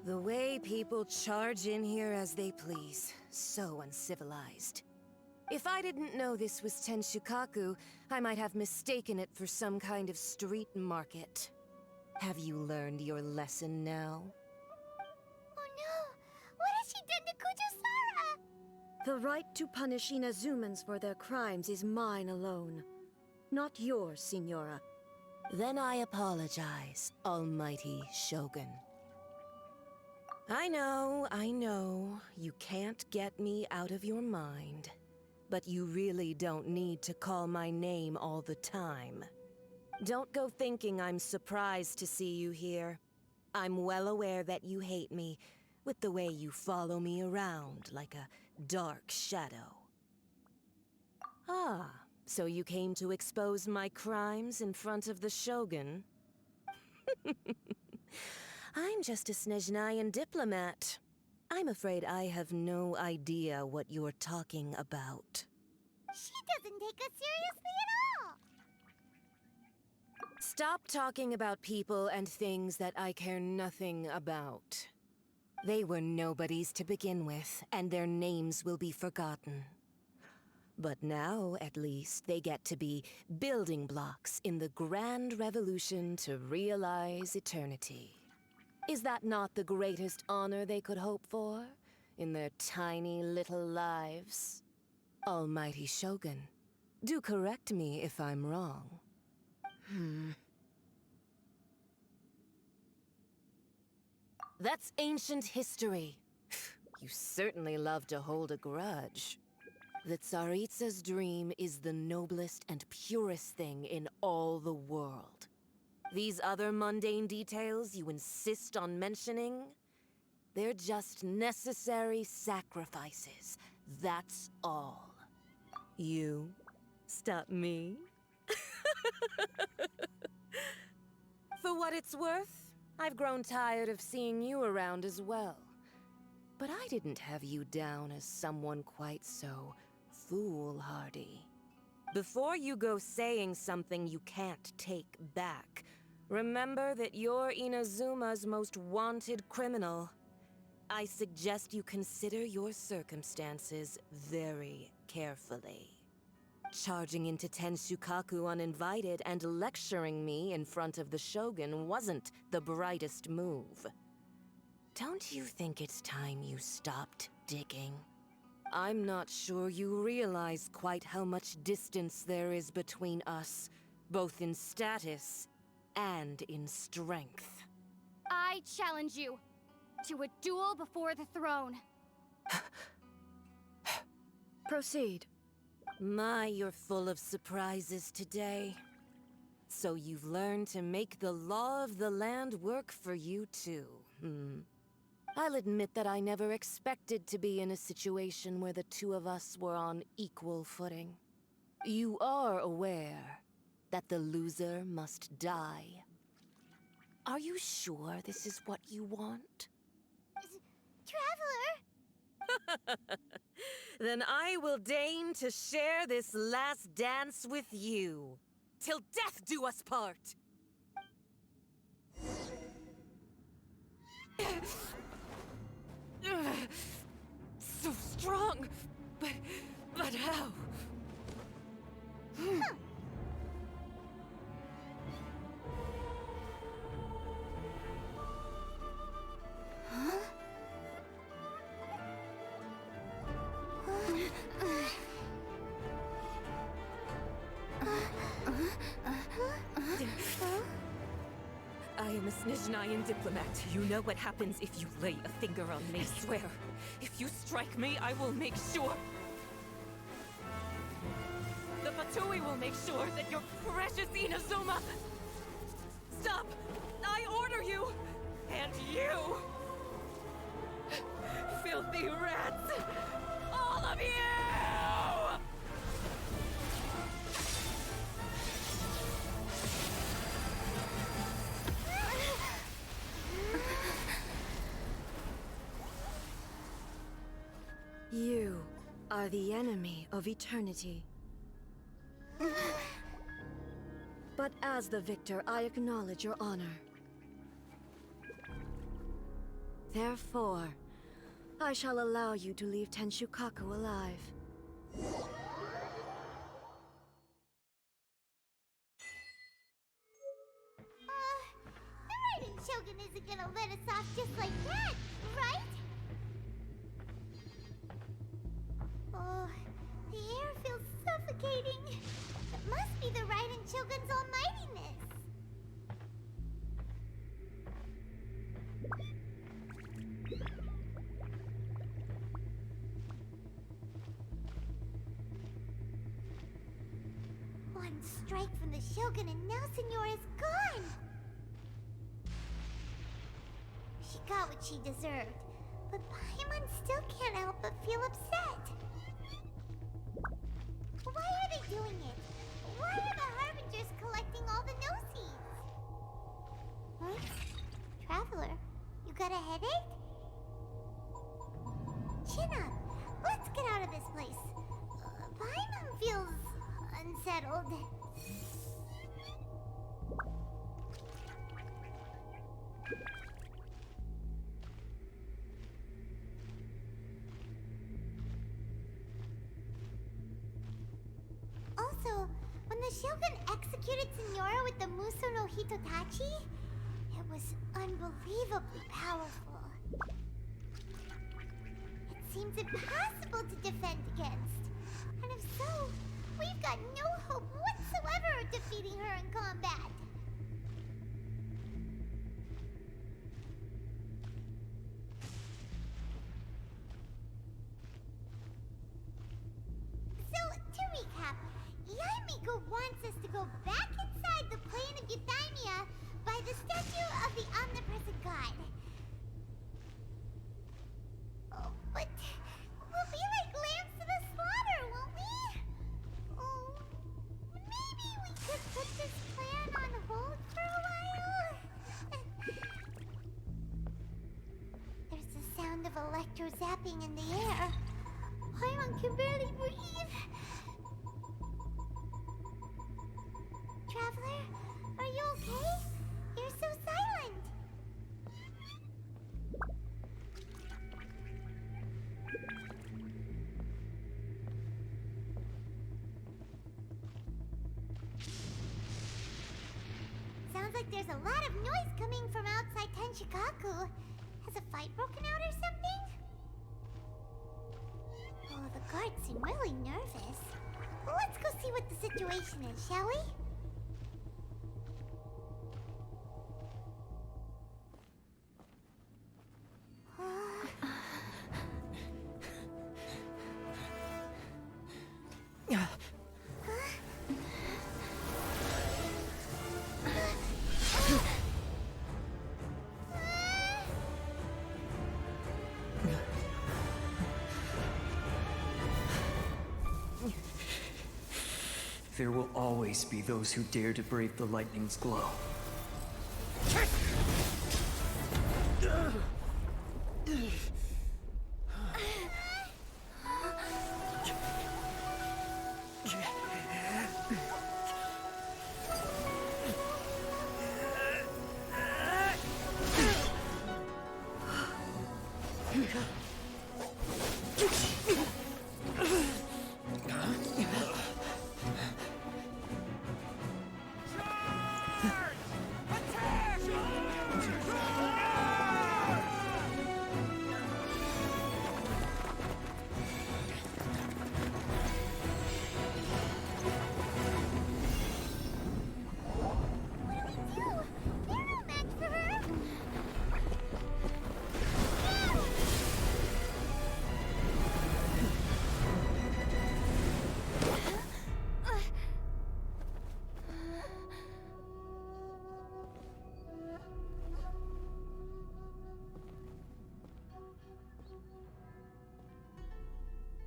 The way people charge in here as they please. So uncivilized. If I didn't know this was Tenshukaku, I might have mistaken it for some kind of street market. Have you learned your lesson now? Oh no! What has she done to Kujusara? The right to punish Inazumans for their crimes is mine alone. Not yours, Signora. Then I apologize, Almighty Shogun. I know, you can't get me out of your mind. But you really don't need to call my name all the time. Don't go thinking I'm surprised to see you here. I'm well aware that you hate me, with the way you follow me around like a dark shadow. Ah, so you came to expose my crimes in front of the Shogun? I'm just a Snezhnayan diplomat. I'm afraid I have no idea what you're talking about. She doesn't take us seriously at all! Stop talking about people and things that I care nothing about. They were nobodies to begin with, and their names will be forgotten. But now, at least, they get to be building blocks in the grand revolution to realize eternity. Is that not the greatest honor they could hope for in their tiny little lives? Almighty Shogun, do correct me if I'm wrong. That's ancient history. You certainly love to hold a grudge. The Tsaritsa's dream is the noblest and purest thing in all the world. These other mundane details you insist on mentioning, they're just necessary sacrifices. That's all. You stop me? For what it's worth, I've grown tired of seeing you around as well. But I didn't have you down as someone quite so foolhardy. Before you go saying something you can't take back, remember that you're Inazuma's most wanted criminal. I suggest you consider your circumstances very carefully. Charging into Tenshukaku uninvited and lecturing me in front of the Shogun wasn't the brightest move. Don't you think it's time you stopped digging? I'm not sure you realize quite how much distance there is between us, both in status and in strength. I challenge you to a duel before the throne. Proceed. My, you're full of surprises today. So you've learned to make the law of the land work for you too, I'll admit that I never expected to be in a situation where the two of us were on equal footing. You are aware that the loser must die. Are you sure this is what you want? Traveler! Then I will deign to share this last dance with you. Till death do us part! So strong! But how? I am a Snezhnayan diplomat. You know what happens if you lay a finger on me. I swear, if you strike me, I will make sure... The Fatui will make sure that your precious Inazuma... Stop! I order you! And you! Filthy rats! All of you! You are the enemy of eternity. But as the victor, I acknowledge your honor. Therefore, I shall allow you to leave Tenshukaku alive. The Raiden Shogun isn't gonna let us off just like that, right? Oh, the air feels suffocating. It must be the Raiden Shogun's almightiness. One strike from the Shogun and now Signora's gone! She got what she deserved, but Paimon still can't help but feel upset. Why are they doing it? Why are the Harbingers collecting all the no-seeds? Huh? Traveler, you got a headache? Chin up. Let's get out of this place. Paimon feels unsettled. Also, when the Shogun executed Signora with the Muso no Hitotachi, it was unbelievably powerful. It seems impossible to defend against. And if so, we've got no hope whatsoever of defeating her in combat. So, to recap, Yaimiko wants us to go back inside the plane of Euthymia by the statue of the omnipresent god. Oh, but we'll be like lambs to the slaughter, won't we? Oh, maybe we could put this plan on hold for a while? There's the sound of electro zapping in the air. Paimon can barely breathe. Traveler, are you okay? You're so silent. Sounds like there's a lot of noise coming from outside Tenshukaku. Has a fight broken out or something? Oh, the guards seem really nervous. Let's go see what the situation is, shall we? There will always be those who dare to brave the lightning's glow.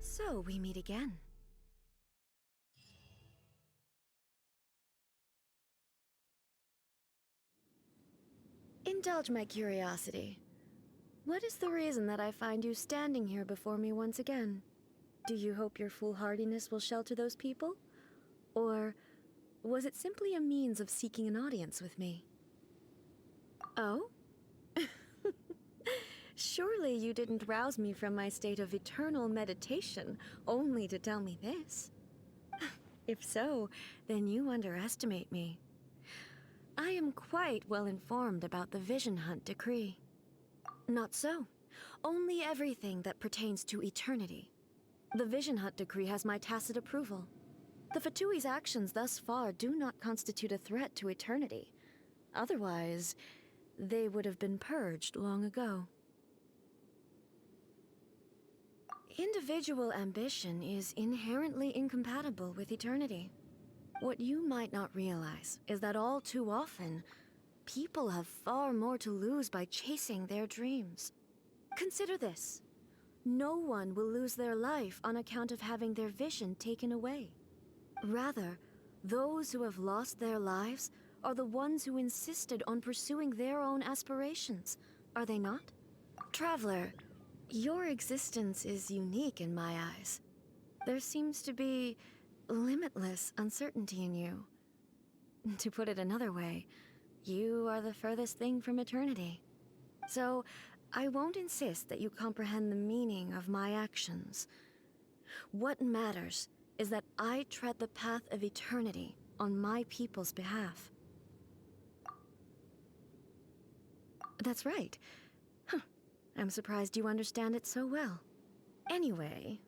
So we meet again. Indulge my curiosity. What is the reason that I find you standing here before me once again? Do you hope your foolhardiness will shelter those people? Or was it simply a means of seeking an audience with me? Oh? Surely you didn't rouse me from my state of eternal meditation only to tell me this. If so, then you underestimate me. I am quite well informed about the Vision Hunt decree. Not so. Only everything that pertains to eternity. The Vision Hunt decree has my tacit approval. The Fatui's actions thus far do not constitute a threat to eternity. Otherwise, they would have been purged long ago. Individual ambition is inherently incompatible with eternity. What you might not realize is that all too often, people have far more to lose by chasing their dreams. Consider this. No one will lose their life on account of having their vision taken away. Rather, those who have lost their lives are the ones who insisted on pursuing their own aspirations, are they not? Traveler, your existence is unique in my eyes. There seems to be limitless uncertainty in you. To put it another way, you are the furthest thing from eternity. So, I won't insist that you comprehend the meaning of my actions. What matters is that I tread the path of eternity on my people's behalf. That's right. Huh. I'm surprised you understand it so well. Anyway,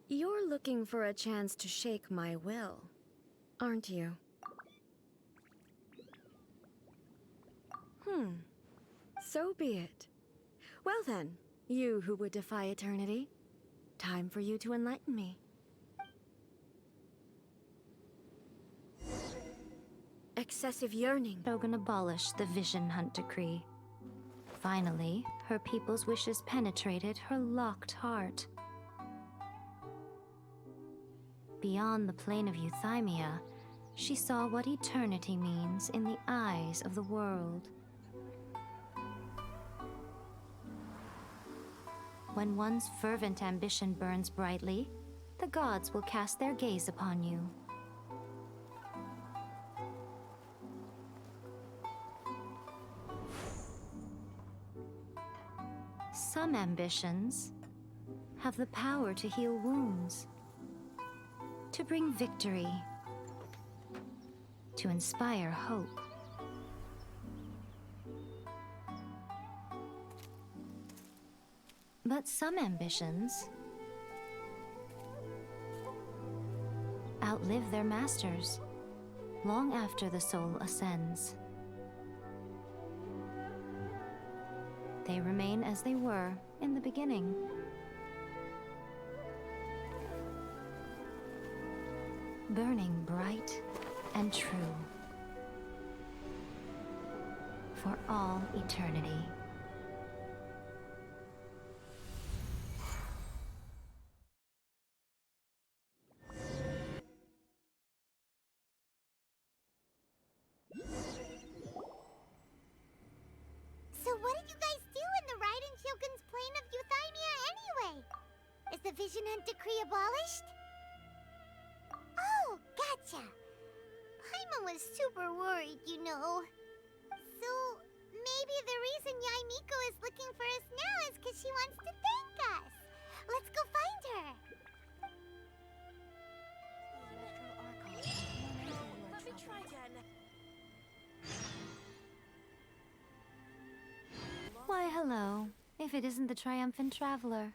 you're looking for a chance to shake my will, aren't you? So be it. Well then, you who would defy eternity, time for you to enlighten me. Excessive yearning. Shogun abolished the Vision Hunt decree. Finally, her people's wishes penetrated her locked heart. Beyond the plane of euthymia, she saw what eternity means in the eyes of the world. When one's fervent ambition burns brightly, the gods will cast their gaze upon you. Some ambitions have the power to heal wounds, to bring victory, to inspire hope. But some ambitions outlive their masters long after the soul ascends. They remain as they were in the beginning. Burning bright and true for all eternity. So what did you guys do in the Raiden Shogun's plane of euthymia anyway? Is the Vision Hunt decree abolished? Oh, gotcha. Paimon was super worried, you know. So, maybe the reason Yaimiko is looking for us now is because she wants to thank us. Let's go find her. Let me try again. Why, hello. If it isn't the triumphant traveler.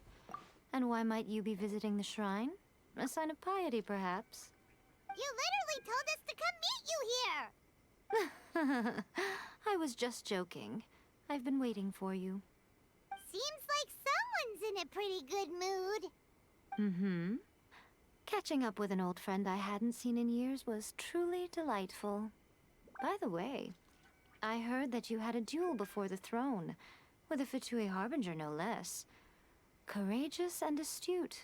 And why might you be visiting the shrine? A sign of piety, perhaps? You literally told us to come meet you here! I was just joking. I've been waiting for you. Seems like someone's in a pretty good mood. Mm-hmm. Catching up with an old friend I hadn't seen in years was truly delightful. By the way, I heard that you had a duel before the throne, with a Fatui Harbinger no less. Courageous and astute.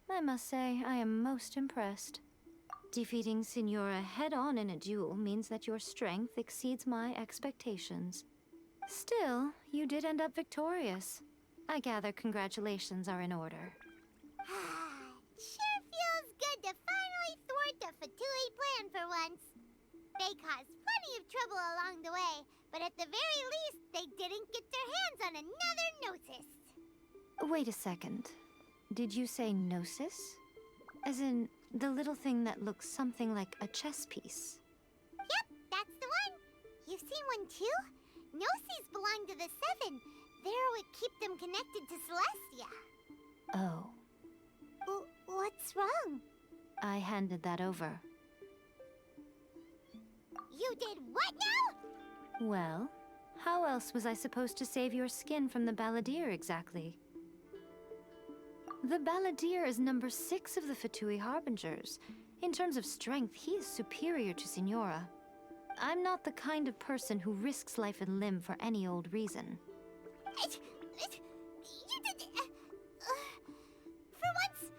I must say, I am most impressed. Defeating Signora head-on in a duel means that your strength exceeds my expectations. Still, you did end up victorious. I gather congratulations are in order. caused plenty of trouble along the way, but at the very least, they didn't get their hands on another Gnosis. Wait a second. Did you say Gnosis? As in, the little thing that looks something like a chess piece? Yep, that's the one. You've seen one too? Gnosis belong to the Seven. They're what keep them connected to Celestia. Oh. What's wrong? I handed that over. You did what now? Well, how else was I supposed to save your skin from the Balladeer exactly? The Balladeer is number 6 of the Fatui Harbingers. In terms of strength, he is superior to Signora. I'm not the kind of person who risks life and limb for any old reason. You did... for once,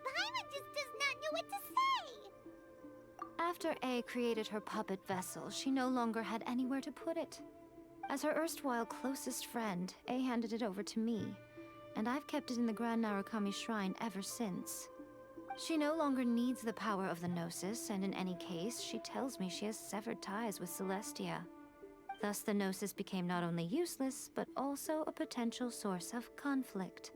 Paimon just does not know what to say. After A created her puppet vessel, she no longer had anywhere to put it. As her erstwhile closest friend, A handed it over to me, and I've kept it in the Grand Narukami Shrine ever since. She no longer needs the power of the Gnosis, and in any case, she tells me she has severed ties with Celestia. Thus, the Gnosis became not only useless, but also a potential source of conflict.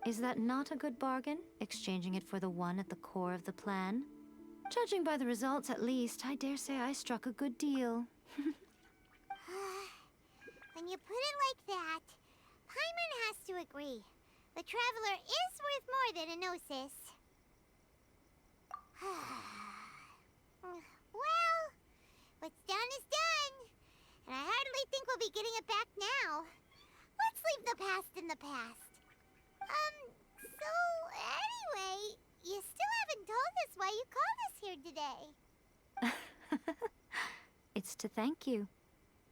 Is that not a good bargain, exchanging it for the one at the core of the plan? Judging by the results, at least, I dare say I struck a good deal. When you put it like that, Paimon has to agree. The Traveler is worth more than a Gnosis. Well, what's done is done. And I hardly think we'll be getting it back now. Let's leave the past in the past. So anyway, you still haven't told us why you called us here today. It's to thank you.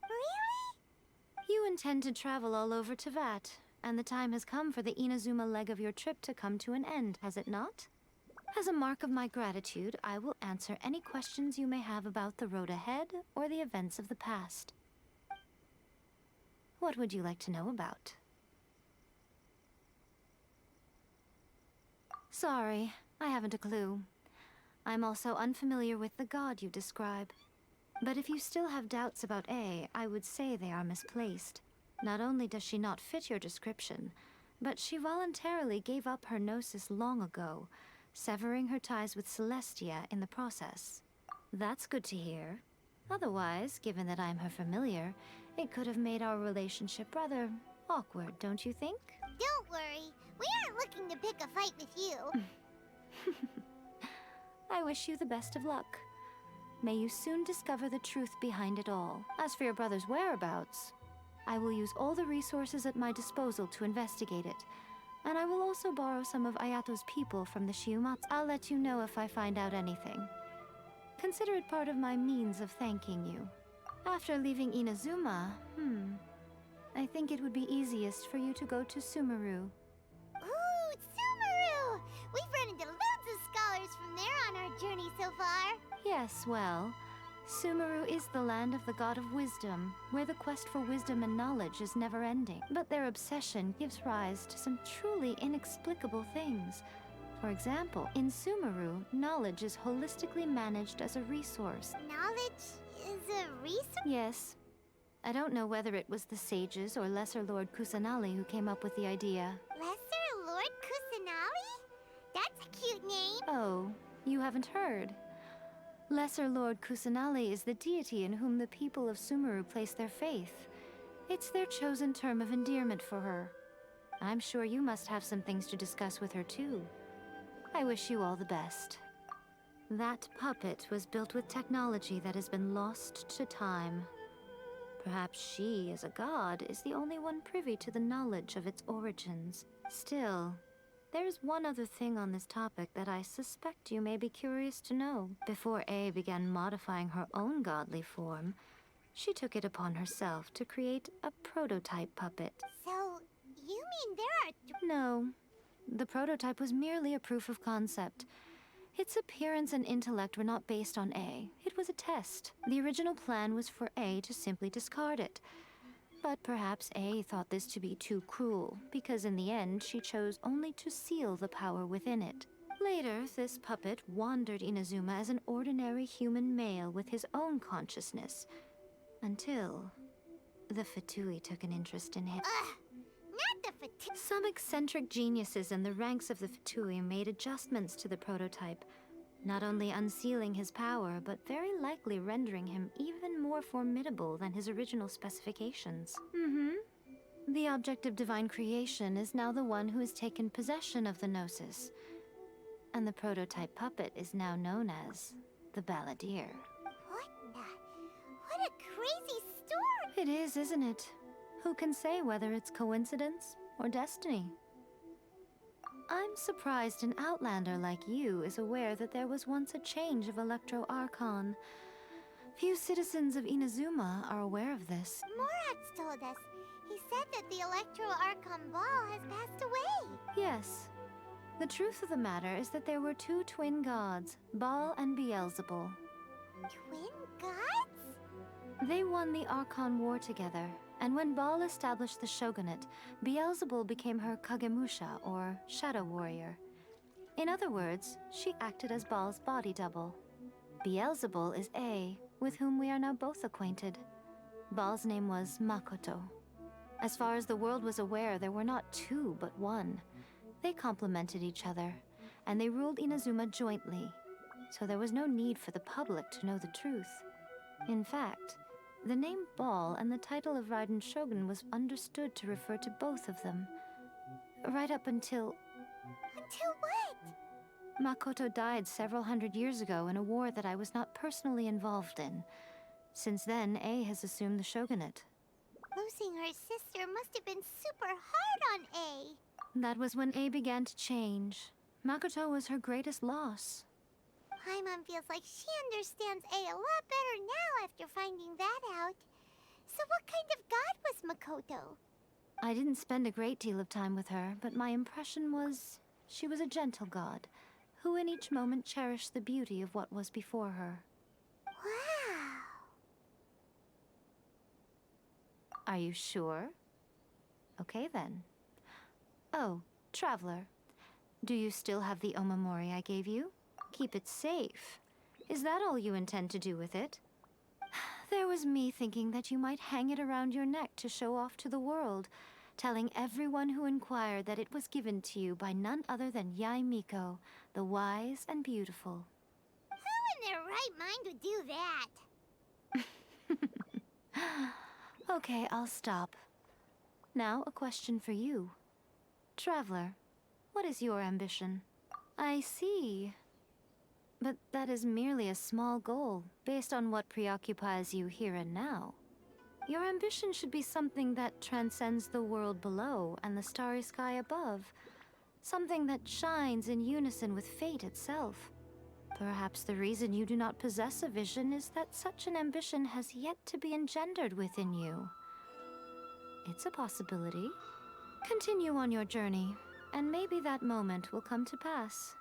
Really? You intend to travel all over Teyvat, and the time has come for the Inazuma leg of your trip to come to an end, has it not? As a mark of my gratitude, I will answer any questions you may have about the road ahead or the events of the past. What would you like to know about? Sorry, I haven't a clue. I'm also unfamiliar with the god you describe. But if you still have doubts about A, I would say they are misplaced. Not only does she not fit your description, but she voluntarily gave up her Gnosis long ago, severing her ties with Celestia in the process. That's good to hear. Otherwise, given that I'm her familiar, it could have made our relationship rather awkward, don't you think? Don't worry. We aren't looking to pick a fight with you. I wish you the best of luck. May you soon discover the truth behind it all. As for your brother's whereabouts, I will use all the resources at my disposal to investigate it. And I will also borrow some of Ayato's people from the Shiumatsu. I'll let you know if I find out anything. Consider it part of my means of thanking you. After leaving Inazuma, I think it would be easiest for you to go to Sumeru. Ooh, Sumeru! We've run into loads of scholars from there on our journey so far. Yes, well, Sumeru is the land of the god of wisdom, where the quest for wisdom and knowledge is never-ending. But their obsession gives rise to some truly inexplicable things. For example, in Sumeru, knowledge is holistically managed as a resource. Knowledge is a resource? Yes. I don't know whether it was the sages or Lesser Lord Kusanali who came up with the idea. Lesser Lord Kusanali? That's a cute name. Oh, you haven't heard. Lesser Lord Kusanali is the deity in whom the people of Sumeru place their faith. It's their chosen term of endearment for her. I'm sure you must have some things to discuss with her too. I wish you all the best. That puppet was built with technology that has been lost to time. Perhaps she, as a god, is the only one privy to the knowledge of its origins. Still, there's one other thing on this topic that I suspect you may be curious to know. Before A began modifying her own godly form, she took it upon herself to create a prototype puppet. So, you mean there are... No. The prototype was merely a proof of concept. Its appearance and intellect were not based on A. It was a test. The original plan was for A to simply discard it. But perhaps A thought this to be too cruel, because in the end she chose only to seal the power within it. Later, this puppet wandered Inazuma as an ordinary human male with his own consciousness, until the Fatui took an interest in him. Not the fatigue. Some eccentric geniuses in the ranks of the Fatui made adjustments to the prototype, not only unsealing his power, but very likely rendering him even more formidable than his original specifications. The object of divine creation is now the one who has taken possession of the Gnosis, and the prototype puppet is now known as the Balladeer. What a crazy story! It is, isn't it? Who can say whether it's coincidence or destiny? I'm surprised an outlander like you is aware that there was once a change of Electro Archon. Few citizens of Inazuma are aware of this. Morat's told us. He said that the Electro Archon Ball has passed away. Yes. The truth of the matter is that there were two twin gods, Baal and Beelzebul. Twin gods? They won the Archon War together, and when Baal established the shogunate, Beelzebul became her Kagemusha, or shadow warrior. In other words, she acted as Baal's body double. Beelzebul is A, with whom we are now both acquainted. Baal's name was Makoto. As far as the world was aware, there were not two, but one. They complemented each other, and they ruled Inazuma jointly, so there was no need for the public to know the truth. In fact, the name Baal and the title of Raiden Shogun was understood to refer to both of them. Right up until... Until what? Makoto died several hundred years ago in a war that I was not personally involved in. Since then, A has assumed the shogunate. Losing her sister must have been super hard on A. That was when A began to change. Makoto was her greatest loss. Paimon feels like she understands A lot better now after finding that out. So what kind of god was Makoto? I didn't spend a great deal of time with her, but my impression was she was a gentle god, who in each moment cherished the beauty of what was before her. Wow. Are you sure? Okay then. Oh, Traveler. Do you still have the Omamori I gave you? Keep it safe. Is that all you intend to do with it? There was me thinking that you might hang it around your neck to show off to the world, telling everyone who inquired that it was given to you by none other than Yae Miko, the wise and beautiful. Who in their right mind would do that? Okay, I'll stop. Now, a question for you. Traveler, what is your ambition? I see. But that is merely a small goal, based on what preoccupies you here and now. Your ambition should be something that transcends the world below and the starry sky above. Something that shines in unison with fate itself. Perhaps the reason you do not possess a vision is that such an ambition has yet to be engendered within you. It's a possibility. Continue on your journey, and maybe that moment will come to pass.